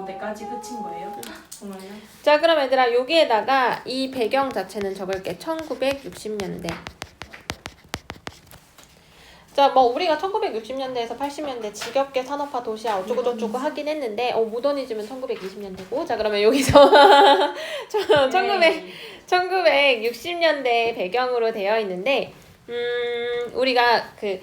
때까지 끝인 거예요? 정말요? 자, 그럼 얘들아 여기에다가 이 배경 자체는 적을게. 1960년대. 자, 뭐 우리가 1960년대에서 80년대 지겹게 산업화 도시화 어쩌고저쩌고 하긴 했는데 모더니즘은 1920년대고. 자, 그러면 여기서 1960년대 배경으로 되어 있는데 우리가 그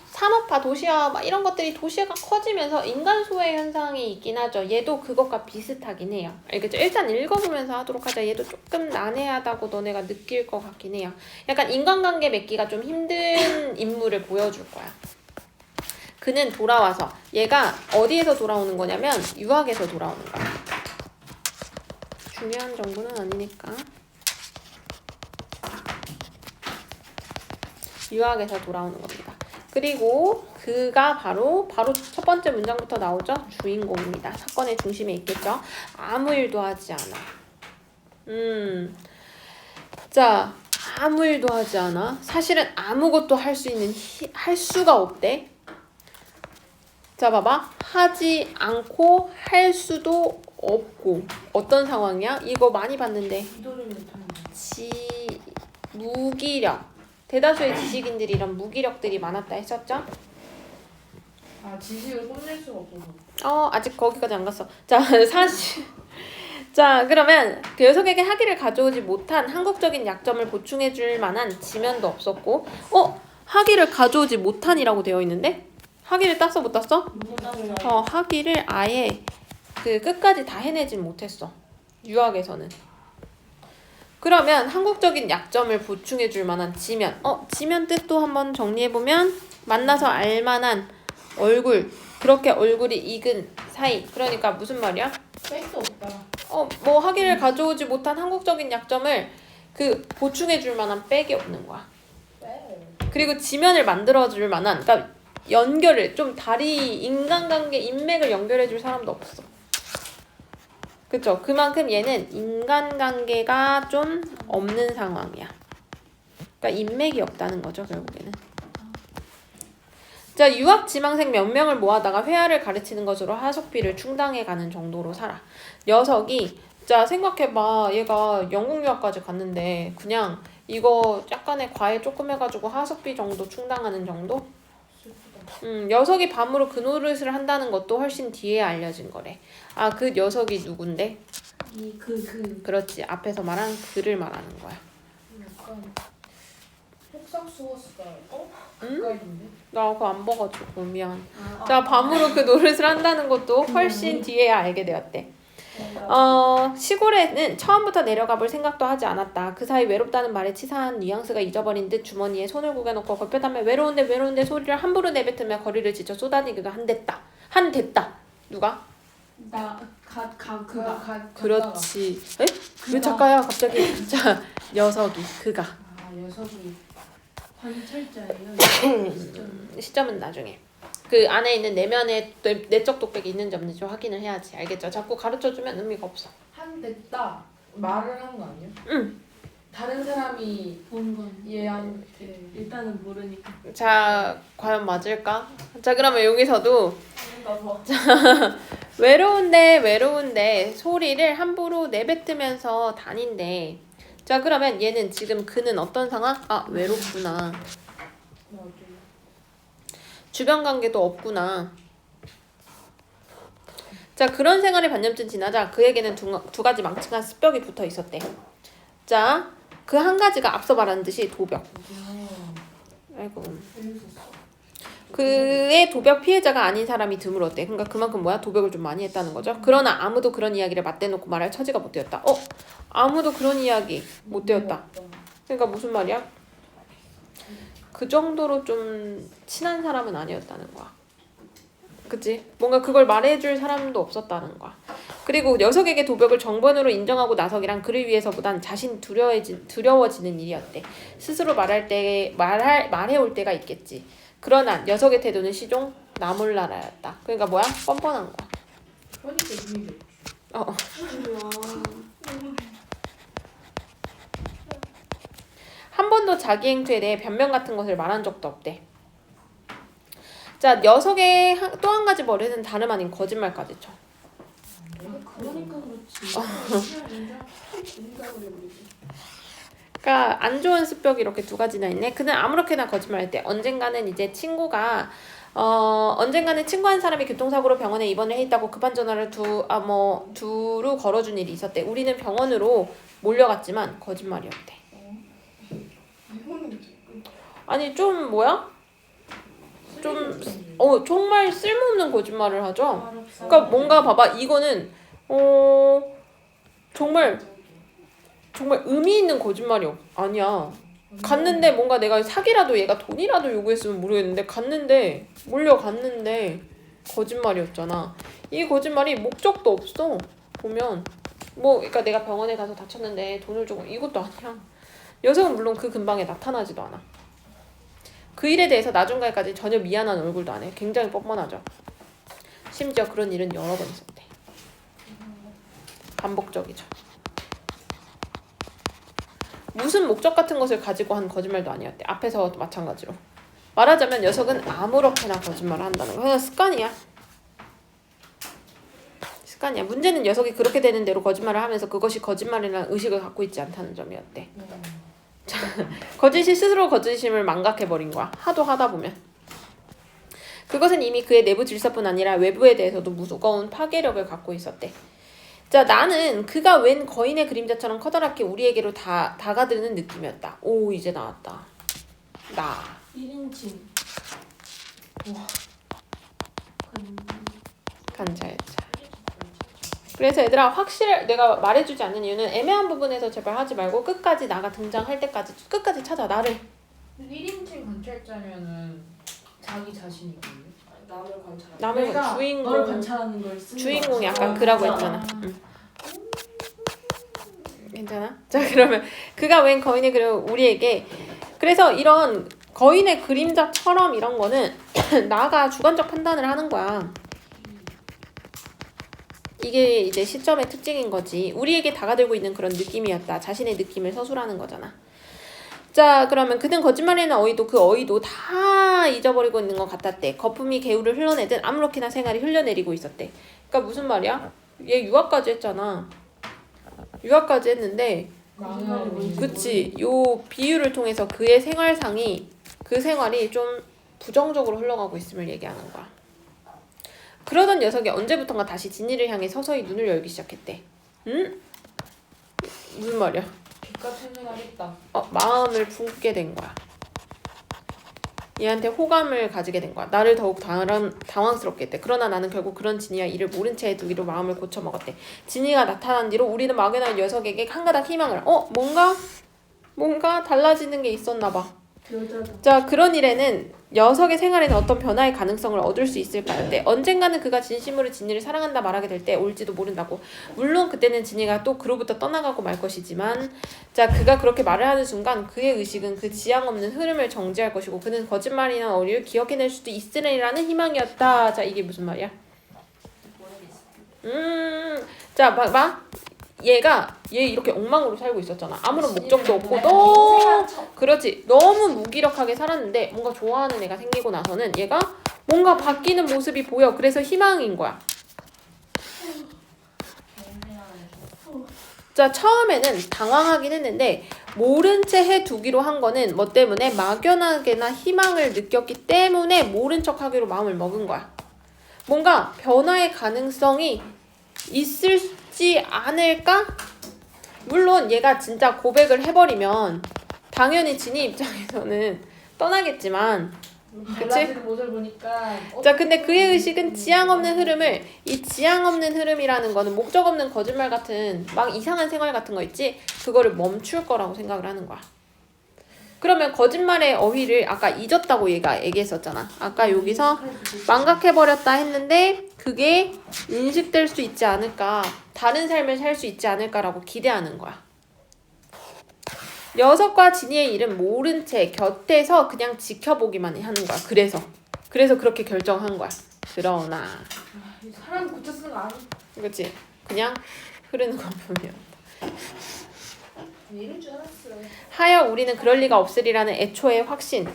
산업화 도시화 막 이런 것들이 도시가 커지면서 인간 소외 현상이 있긴 하죠. 얘도 그것과 비슷하긴 해요. 알겠죠? 일단 읽어보면서 하도록 하자. 얘도 조금 난해하다고 너네가 느낄 것 같긴 해요. 약간 인간관계 맺기가 좀 힘든 인물을 보여줄 거야. 그는 돌아와서 얘가 어디에서 돌아오는 거냐면 유학에서 돌아오는 거야. 중요한 정보는 아니니까. 유학에서 돌아오는 겁니다. 그리고 그가 바로 첫 번째 문장부터 나오죠. 주인공입니다. 사건의 중심에 있겠죠. 아무 일도 하지 않아. 자, 아무 일도 하지 않아. 사실은 아무것도 할 수가 없대. 자, 봐봐. 하지 않고 할 수도 없고. 어떤 상황이야? 이거 많이 봤는데. 무기력. 대다수의 지식인들이 이런 무기력들이 많았다 했었죠? 아, 지식을 뽐낼 수가 없어서. 아직 거기까지 안 갔어. 자, 사실. 자, 그러면 그 녀석에게 학위를 가져오지 못한 한국적인 약점을 보충해줄 만한 지면도 없었고, 학위를 가져오지 못한이라고 되어 있는데? 학위를 땄어, 못 땄어? 학위를 아예 그 끝까지 다 해내진 못했어. 유학에서는. 그러면 한국적인 약점을 보충해줄 만한 지면. 지면 뜻도 한번 정리해보면 만나서 알만한 얼굴. 그렇게 얼굴이 익은 사이. 그러니까 무슨 말이야? 뺄수 없다. 뭐 학위를 가져오지 못한 한국적인 약점을 그 보충해줄 만한 백이 없는 거야. 그리고 지면을 만들어줄 만한, 그러니까 연결을 좀 인간관계 인맥을 연결해줄 사람도 없어. 그쵸? 그만큼 얘는 인간관계가 좀 없는 상황이야. 그러니까 인맥이 없다는 거죠, 결국에는. 자, 유학 지망생 몇 명을 모아다가 회화를 가르치는 것으로 하숙비를 충당해가는 정도로 살아. 녀석이, 자, 생각해봐. 얘가 영국 유학까지 갔는데 그냥 이거 약간의 과외 조금 해가지고 하숙비 정도 충당하는 정도? 녀석이 밤으로 그 노릇을 한다는 것도 훨씬 뒤에 알려진 거래. 그 녀석이 누군데? 그렇지. 앞에서 말한 그를 말하는 거야. 약간 폭삭소스가 응? 가까이인데? 나 그거 안 봐가지고 미안. 자, 밤으로 그 노릇을 한다는 것도 훨씬 뒤에 알게 되었대. 시골에는 처음부터 내려가 볼 생각도 하지 않았다. 그 사이 외롭다는 말에 치사한 뉘앙스가 잊어버린 듯 주머니에 손을 구겨놓고 걸핏하며 외로운데 소리를 함부로 내뱉으며 거리를 지쳐 쏘다니기도 한댔다. 누가? 그가. 그렇지. 에? 왜 작가야 갑자기? 자, 녀석이 녀석이 관찰자예요. 시점은 나중에. 그 안에 있는 내면에 내적 독백이 있는지 없는지 확인을 해야지. 알겠죠? 자꾸 가르쳐주면 의미가 없어. 한댔다 말을 한 거 아니야? 응. 다른 사람이 본 건 얘한테 일단은 모르니까. 자, 과연 맞을까? 자, 그러면 여기서도 외로운데 소리를 함부로 내뱉으면서 다닌대. 자, 그러면 얘는 지금 그는 어떤 상황? 외롭구나. 주변 관계도 없구나. 자, 그런 생활이 반년쯤 지나자 그에게는 두 가지 망측한 습벽이 붙어 있었대. 자, 그 한 가지가 앞서 말한 듯이 도벽. 아이고. 그의 도벽 피해자가 아닌 사람이 드물었대. 그러니까 그만큼 도벽을 좀 많이 했다는 거죠. 그러나 아무도 그런 이야기를 맞대놓고 말할 처지가 못 되었다. 아무도 그런 이야기 못 되었다. 그러니까 무슨 말이야? 그 정도로 좀 친한 사람은 아니었다는 거야. 그치? 뭔가 그걸 말해줄 사람도 없었다는 거야. 그리고 녀석에게 도벽을 정본으로 인정하고 나서기란 그를 위해서보단 자신이 두려워지는 일이었대. 스스로 말해올 때가 있겠지. 그러나 녀석의 태도는 시종 나몰라라였다. 그러니까 뭐야? 뻔뻔한 거야. 그러니까 의미가 한 번도 자기 행태에 대해 변명 같은 것을 말한 적도 없대. 자, 녀석의 또 한 가지 버릇은 다름 아닌 거짓말까지 쳐. 그러니까 그렇지. 인정을 해버리지. 그러니까 안 좋은 습벽이 이렇게 두 가지나 있네. 그는 아무렇게나 거짓말할 때 언젠가는 이제 친구가 언젠가는 친구 한 사람이 교통사고로 병원에 입원을 해 있다고 급한 전화를 두루 걸어준 일이 있었대. 우리는 병원으로 몰려갔지만 거짓말이었대. 이거는 아니 좀 뭐야? 좀 정말 쓸모없는 거짓말을 하죠. 그러니까 뭔가 봐봐, 이거는 정말 의미 있는 거짓말이 아니야. 갔는데 뭔가 내가 사기라도 얘가 돈이라도 요구했으면 모르겠는데 몰려갔는데 거짓말이었잖아. 이 거짓말이 목적도 없어. 보면 그러니까 내가 병원에 가서 다쳤는데 돈을 주고 이것도 아니야. 녀석은 물론 그 근방에 나타나지도 않아. 그 일에 대해서 나중까지 전혀 미안한 얼굴도 안 해. 굉장히 뻔뻔하죠. 심지어 그런 일은 여러 번 있었대. 반복적이죠. 무슨 목적 같은 것을 가지고 한 거짓말도 아니었대. 앞에서 마찬가지로. 말하자면 녀석은 아무렇게나 거짓말을 한다는 거. 그냥 습관이야. 문제는 녀석이 그렇게 되는 대로 거짓말을 하면서 그것이 거짓말이라는 의식을 갖고 있지 않다는 점이었대. 거짓이 스스로 거짓임을 망각해버린 거야. 하도 하다 보면. 그것은 이미 그의 내부 질서뿐 아니라 외부에 대해서도 무거운 파괴력을 갖고 있었대. 자, 나는 그가 웬 거인의 그림자처럼 커다랗게 우리에게로 다가드는 느낌이었다. 오, 이제 나왔다. 나. 1인칭. 와. 간자였자. 그래서 얘들아, 내가 말해주지 않는 이유는 애매한 부분에서 제발 하지 말고 끝까지 나가 등장할 때까지 끝까지 찾아. 나를. 1인칭 관찰자면은 자기 자신이거든요. 남을 널 관찰하는 걸 쓰는 주인공이 거야. 아까 그라고 했잖아. 응. 괜찮아? 자, 그러면 그가 웬 거인의 그림 우리에게, 그래서 이런 거인의 그림자처럼 이런 거는 나가 주관적 판단을 하는 거야. 이게 이제 시점의 특징인 거지. 우리에게 다가들고 있는 그런 느낌이었다. 자신의 느낌을 서술하는 거잖아. 자, 그러면 그는 거짓말이나 어이도 그 어이도 다 잊어버리고 있는 것 같았대. 거품이 개울을 흘러내듯 아무렇게나 생활이 흘려내리고 있었대. 그러니까 무슨 말이야? 얘 유학까지 했잖아. 유학까지 했는데 그치, 요 비유를 통해서 그의 그 생활이 좀 부정적으로 흘러가고 있음을 얘기하는 거야. 그러던 녀석이 언제부턴가 다시 진이를 향해 서서히 눈을 열기 시작했대. 응? 무슨 말이야? 빛같은 생활했다. 마음을 품게 된 거야. 얘한테 호감을 가지게 된 거야. 나를 더욱 당황스럽게 했대. 그러나 나는 결국 그런 진이와 이를 모른 채 두기로 마음을 고쳐먹었대. 진이가 나타난 뒤로 우리는 막연한 녀석에게 한 가닥 희망을 뭔가 달라지는 게 있었나 봐. 자, 그런 일에는 녀석의 생활에는 어떤 변화의 가능성을 얻을 수 있을까요? 언젠가는 그가 진심으로 진이를 사랑한다 말하게 될 때 올지도 모른다고. 물론 그때는 진이가 또 그로부터 떠나가고 말 것이지만, 자, 그가 그렇게 말을 하는 순간 그의 의식은 그 지향 없는 흐름을 정지할 것이고 그는 거짓말이나 어리를 기억해낼 수도 있으리라는 희망이었다. 자, 이게 무슨 말이야? 자, 봐봐. 얘 이렇게 엉망으로 살고 있었잖아. 아무런 목적도 없고 너무 무기력하게 살았는데 뭔가 좋아하는 애가 생기고 나서는 얘가 뭔가 바뀌는 모습이 보여. 그래서 희망인 거야. 자, 처음에는 당황하긴 했는데 모른 채 해두기로 한 거는 뭐 때문에 막연하게나 희망을 느꼈기 때문에 모른 척하기로 마음을 먹은 거야. 뭔가 변화의 가능성이 있을지 않을까? 물론 얘가 진짜 고백을 해버리면 당연히 진이 입장에서는 떠나겠지만, 달라지는 모습을 보니까 자, 근데 그의 의식은 지향 없는 흐름을, 이 지향 없는 흐름이라는 거는 목적 없는 거짓말 같은 막 이상한 생활 같은 거 있지? 그거를 멈출 거라고 생각을 하는 거야. 그러면 거짓말의 어휘를 아까 잊었다고 얘가 얘기했었잖아. 아까 여기서 망각해버렸다 했는데 그게 인식될 수 있지 않을까, 다른 삶을 살 수 있지 않을까라고 기대하는 거야. 녀석과 진이의 일은 모른 채 곁에서 그냥 지켜보기만 하는 거야. 그래서 그렇게 결정한 거야. 그러나 사람 고쳐 쓰는 거 아니야? 그렇지, 그냥 흐르는 거뿐이야. 이럴 줄 알았어. 하여 우리는 그럴 리가 없으리라는 애초의 확신.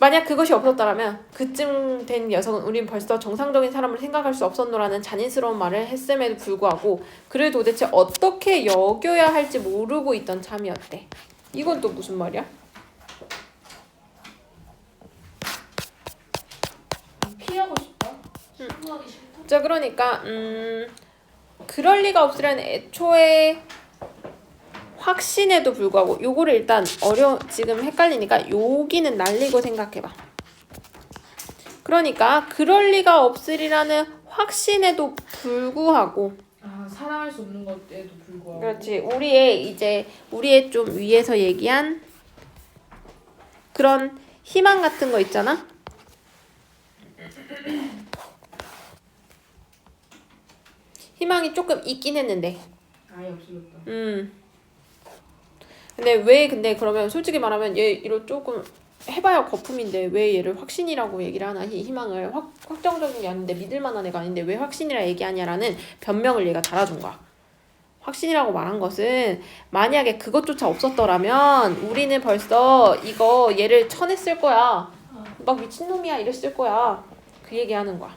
만약 그것이 없었더라면 그쯤 된 녀석은 우린 벌써 정상적인 사람을 생각할 수 없었노라는 잔인스러운 말을 했음에도 불구하고 그를 도대체 어떻게 여겨야 할지 모르고 있던 참이었대. 이건 또 무슨 말이야? 피하고 싶다. 신고하기 싫다. 자, 그러니까 그럴 리가 없으라는 애초에 확신에도 불구하고 요거를 일단 지금 헷갈리니까 여기는 날리고 생각해봐. 그러니까 그럴 리가 없으리라는 확신에도 불구하고 사랑할 수 없는 것에도 불구하고. 그렇지. 우리의 좀 위에서 얘기한 그런 희망 같은 거 있잖아. 희망이 조금 있긴 했는데. 아예 없어졌다. 근데 그러면 솔직히 말하면 얘 이거 조금 해봐야 거품인데 왜 얘를 확신이라고 얘기를 하나? 희망을 확정적인 게 아닌데 믿을 만한 애가 아닌데 왜 확신이라 얘기하냐라는 변명을 얘가 달아준 거야. 확신이라고 말한 것은 만약에 그것조차 없었더라면 우리는 벌써 얘를 쳐냈을 거야. 막 미친놈이야 이랬을 거야. 그 얘기하는 거야.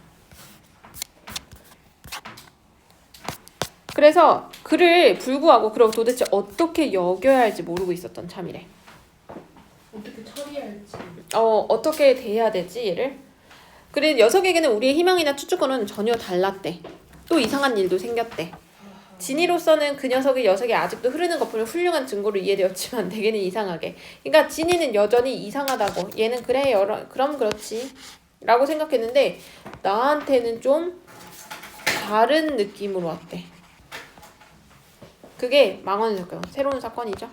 그래서 그를 불구하고 그럼 도대체 어떻게 여겨야 할지 모르고 있었던 참이래. 어떻게 처리할지. 어떻게 대해야 되지 얘를? 그래 녀석에게는 우리의 희망이나 추측과는 전혀 달랐대. 또 이상한 일도 생겼대. 진이로서는 그 녀석이 아직도 흐르는 거품을 훌륭한 증거로 이해되었지만 대개는 이상하게. 그러니까 진이는 여전히 이상하다고. 얘는 그래 그럼 그렇지 라고 생각했는데 나한테는 좀 다른 느낌으로 왔대. 그게 망원의 사건, 새로운 사건이죠.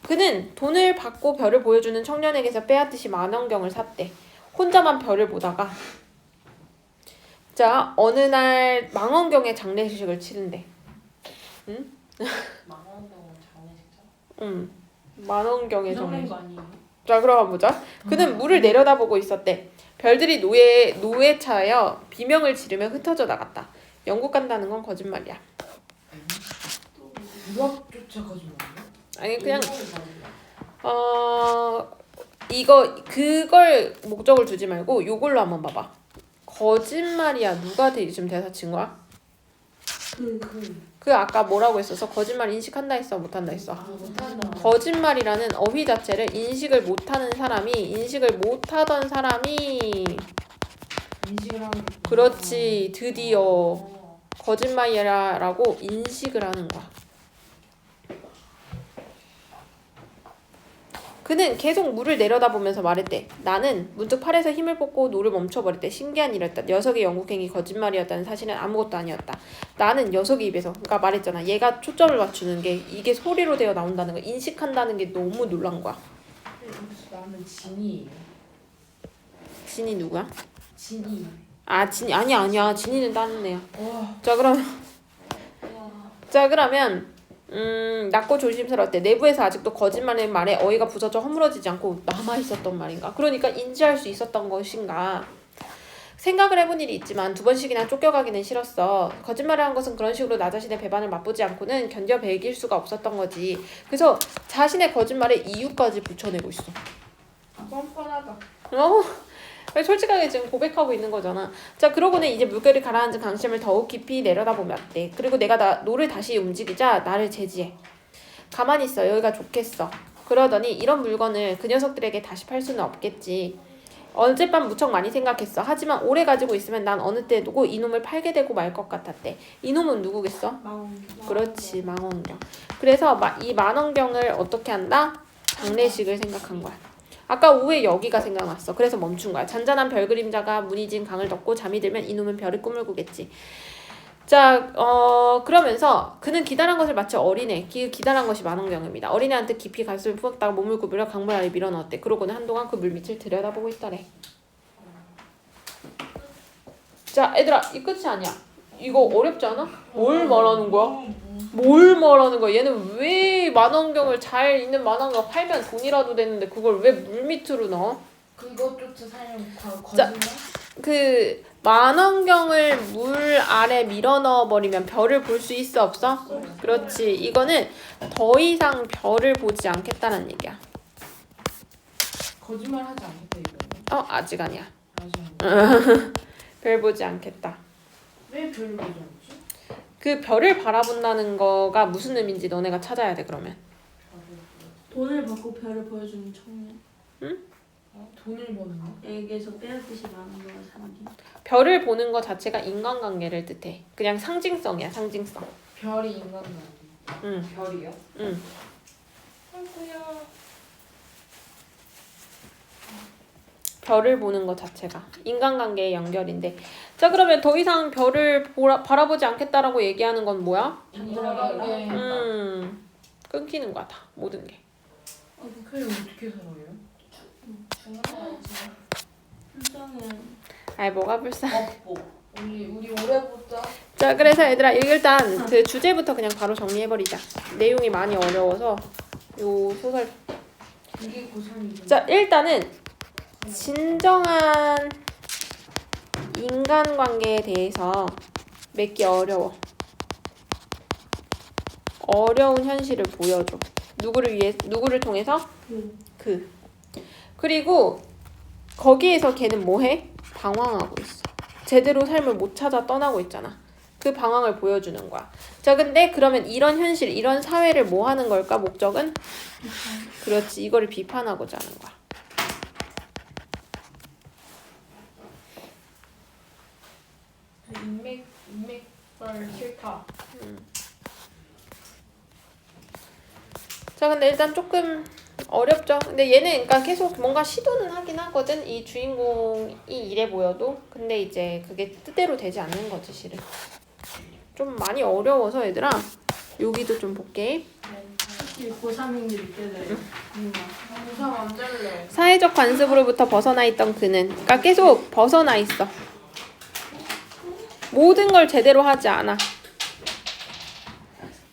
그는 돈을 받고 별을 보여주는 청년에게서 빼앗듯이 만원경을 샀대. 혼자만 별을 보다가 자 어느 날 망원경의 장례식을 치른대. 응? 망원경은 장례식장? 응. 만원경의 장례식. 거 아니에요? 자 그럼 보자. 그는 물을 내려다보고 있었대. 별들이 노에 차여 비명을 지르며 흩어져 나갔다. 영국 간다는 건 거짓말이야. 유학조차 거짓말이야? 아니 그냥 그걸 목적을 두지 말고 요걸로 한번 봐봐. 거짓말이야. 누가 지금 대사 친 거야? 그 아까 뭐라고 했었어? 거짓말 인식한다 했어? 못한다 했어? 못한다. 거짓말이라는 어휘 자체를 인식을 못하던 사람이 인식을 하는. 그렇지 드디어 거짓말이라고 인식을 하는 거야. 그는 계속 물을 내려다보면서 말했대. 나는 문득 팔에서 힘을 뽑고 노를 멈춰버렸대. 신기한 일이었다. 녀석의 영국행이 거짓말이었다는 사실은 아무것도 아니었다. 나는 녀석의 입에서 그러니까 말했잖아. 얘가 초점을 맞추는 게 이게 소리로 되어 나온다는 거 인식한다는 게 너무 놀란 거야. 나는 진이에요. 진이 누구야? 진이. 진이 아니야. 진이는 다른 애야. 와. 자 그러면 낮고 조심스러웠대. 내부에서 아직도 거짓말의 말에 어이가 부서져 허물어지지 않고 남아있었던 말인가? 그러니까 인지할 수 있었던 것인가? 생각을 해본 일이 있지만 2번씩이나 쫓겨가기는 싫었어. 거짓말을 한 것은 그런 식으로 나 자신의 배반을 맛보지 않고는 견뎌 배길 수가 없었던 거지. 그래서 자신의 거짓말에 이유까지 붙여내고 있어. 뻔뻔하다. 솔직하게 지금 고백하고 있는 거잖아. 자 그러고는 이제 물결이 가라앉은 강심을 더욱 깊이 내려다보았대. 그리고 내가 노를 다시 움직이자 나를 제지해. 가만히 있어. 여기가 좋겠어. 그러더니 이런 물건을 그 녀석들에게 다시 팔 수는 없겠지. 어젯밤 무척 많이 생각했어. 하지만 오래 가지고 있으면 난 어느 때도 이놈을 팔게 되고 말 것 같았대. 이놈은 누구겠어? 그렇지 망원경. 그래서 이 만원경을 어떻게 한다? 장례식을 생각한 거야. 아까 오후에 여기가 생각났어. 그래서 멈춘 거야. 잔잔한 별 그림자가 무늬진 강을 덮고 잠이 들면 이놈은 별의 꿈을 꾸겠지. 자, 그러면서 그는 기다란 것을 마치 어린애, 기다란 것이 만원경입니다. 어린애한테 깊이 가슴을 품었다가 몸을 구부려 강물 아래 밀어넣었대. 그러고는 한동안 그 물밑을 들여다보고 있더래. 자, 얘들아, 이 끝이 아니야. 이거 어렵지 않아? 뭘 말하는 거야? 뭘 말하는 거야? 얘는 왜 만원경을 잘 있는 만원경 팔면 돈이라도 되는데 그걸 왜 물밑으로 넣어? 그것조차 살면 거짓말? 그 만원경을 물 아래 밀어 넣어버리면 별을 볼 수 있어 없어? 그렇지. 이거는 더 이상 별을 보지 않겠다는 얘기야. 거짓말 하지 않겠다 이거는. 아직 아니야. 아직 별 보지 않겠다. 왜 별로 보지 않지? 그 별을 바라본다는 거가 무슨 의미인지 너네가 찾아야 돼 그러면. 돈을 받고 별을 보여주는 청년. 돈을 버는 거? 에게서 빼앗듯이 많은 거야 사람이. 별을 보는 것 자체가 인간관계를 뜻해. 그냥 상징성이야 상징성. 별이 인간도 아니고. 별이요? 응. 아이고야. 별을 보는 것 자체가 인간관계의 연결인데. 자 그러면 더 이상 별을 바라보지 않겠다라고 얘기하는 건 뭐야? 인간관계. 끊기는 거야 다 모든 게. 그럼 어떻게 살아요? 불쌍해. 아이 뭐가 불쌍해. 우리 오래 보자. 자 그래서 얘들아 일단 그 주제부터 그냥 바로 정리해버리자. 내용이 많이 어려워서 요 소설. 이게 고3이죠. 자 일단은 진정한 인간관계에 대해서 맺기 어려워. 어려운 현실을 보여줘. 누구를 통해서? 그리고 거기에서 걔는 뭐해? 방황하고 있어. 제대로 삶을 못 찾아 떠나고 있잖아. 그 방황을 보여주는 거야. 자 근데 그러면 이런 현실, 이런 사회를 뭐 하는 걸까? 목적은? 그렇지. 이거를 비판하고자 하는 거야. 인맥발 싫다. 자 근데 일단 조금 어렵죠. 근데 얘는 그러니까 계속 뭔가 시도는 하긴 하거든. 이 주인공이 이래 보여도. 근데 이제 그게 뜻대로 되지 않는 거지 실은. 좀 많이 어려워서 얘들아 여기도 좀 볼게. 확실히 고3인 게 느껴져요. 고3 안 될래. 사회적 관습으로부터 벗어나 있던 그는 그러니까 계속 벗어나 있어. 모든 걸 제대로 하지 않아.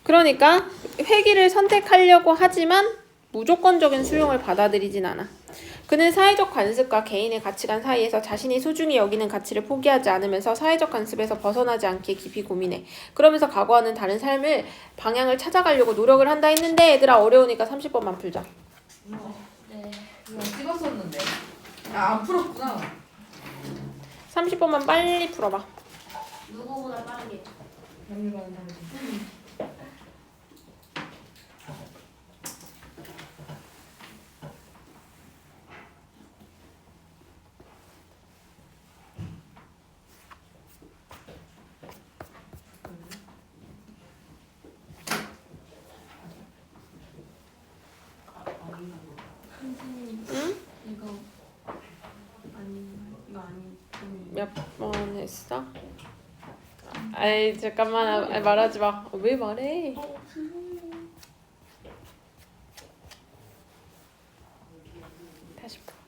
그러니까 회귀를 선택하려고 하지만 무조건적인 수용을 받아들이진 않아. 그는 사회적 관습과 개인의 가치관 사이에서 자신이 소중히 여기는 가치를 포기하지 않으면서 사회적 관습에서 벗어나지 않기에 깊이 고민해. 그러면서 각오하는 다른 삶을 방향을 찾아가려고 노력을 한다 했는데 얘들아 어려우니까 30번만 풀자. 네. 이거 찍었었는데. 안 풀었구나. 30번만 빨리 풀어봐. 누구보다 빠르게. 남일과는 다르지. 선생님. 응? 이거 아닌가요? 이거 아니. 몇 번 했어? 아이 잠깐만 말하지 마. 왜 말해? 다시 풀어.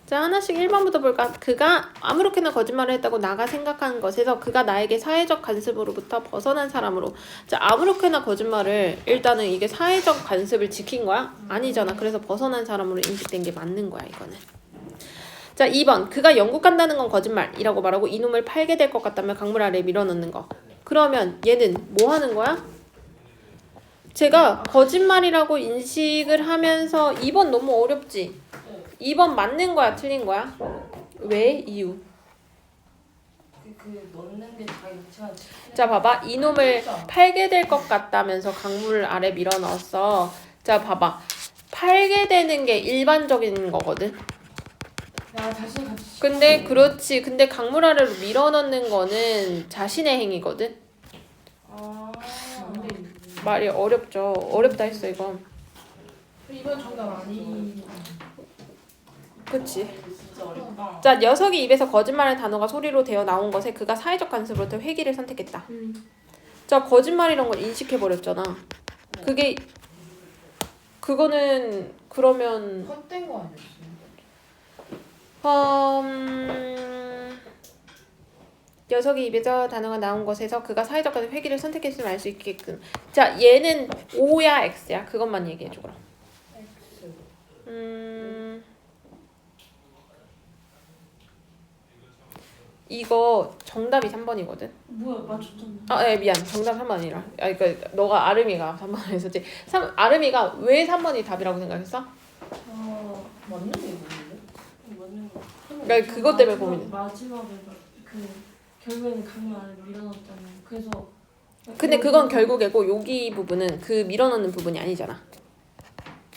자 하나씩 1번부터 볼까? 그가 아무렇게나 거짓말을 했다고 나가 생각한 것에서 그가 나에게 사회적 관습으로부터 벗어난 사람으로. 자 아무렇게나 거짓말을 일단은 이게 사회적 관습을 지킨 거야? 아니잖아. 그래서 벗어난 사람으로 인식된 게 맞는 거야 이거는. 자 2번 그가 영국 간다는 건 거짓말이라고 말하고 이놈을 팔게 될 것 같다며 강물 아래 밀어넣는 거. 그러면 얘는 뭐 하는 거야? 제가 거짓말이라고 인식을 하면서 2번 너무 어렵지? 2번 맞는 거야 틀린 거야? 왜? 이유. 그 넣는 게 자기 위치가. 자 봐봐 이놈을 팔게 될 것 같다면서 강물 아래 밀어 넣었어. 자 봐봐 팔게 되는 게 일반적인 거거든. 야 자신 같이. 근데 그렇지. 근데 강물 아래로 밀어 넣는 거는 자신의 행위거든. 말이 어렵죠. 어렵다 했어 이건. 이번 정답 아니. 그치. 진짜 어렵다. 자 녀석이 입에서 거짓말의 단어가 소리로 되어 나온 것에 그가 사회적 관습으로부터 회귀를 선택했다. 자 거짓말이란 걸 인식해버렸잖아. 그거는 그러면 헛된 거 아니었어? 녀석이 입에서 단어가 나온 것에서 그가 사회적 관습 회귀를 선택했음을 알 수 있게끔. 자 얘는 O야 X야? 그것만 얘기해줘 그럼. X. 이거 정답이 3번이거든. 뭐야 맞췄잖아. 아, 예, 미안. 정답 3번이라. 아, 그러니까 너가 아름이가 3번 했었지. 아름이가 왜 3번이 답이라고 생각했어? 맞는 게 있는데? 맞는 거. 그러니까 그것 때문에 고민돼. 마지막에 그 결국에는 강만 안에 밀어넣었잖아요. 그래서 근데 그건 결국에고 여기 부분은 그 밀어넣는 부분이 아니잖아.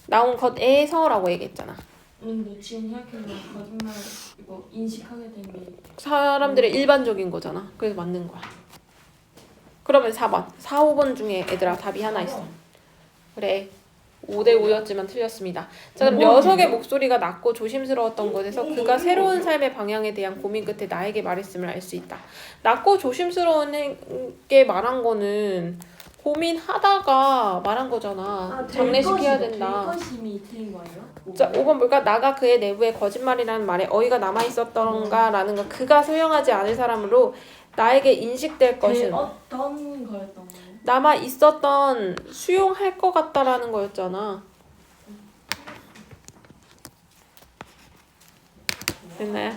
나온 것에서라고 얘기했잖아. 근데 지금 생각해보면 거짓말 이거 인식하게 된 게 사람들의 일반적인 거잖아. 그래서 맞는 거야. 그러면 4번. 4, 5번 중에 얘들아 답이 하나 있어. 그래. 5대 5였지만 틀렸습니다. 자, 그럼 녀석의 목소리가 낮고 조심스러웠던 것에서 그가 새로운 삶의 방향에 대한 고민 끝에 나에게 말했음을 알 수 있다. 낮고 조심스러운 게 말한 거는 고민하다가 말한 거잖아. 장례시켜야 된다. 될것임이 틀린 거 아니야? 자, 5번 볼까? 나가 그의 내부에 거짓말이라는 말에 어이가 남아있었던가라는 거. 그가 소용하지 않을 사람으로 나에게 인식될 것은 어떤 거였던 거예요? 남아있었던 수용할 것 같다라는 거였잖아. 됐나요?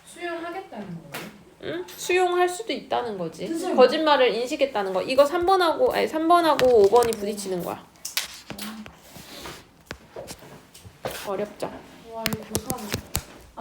수용하겠다는 거예요? 응? 수용할 수도 있다는 거지. 선생님. 거짓말을 인식했다는 거. 이거 3번하고 5번이 부딪히는 거야. 어렵죠? 와 이거 고3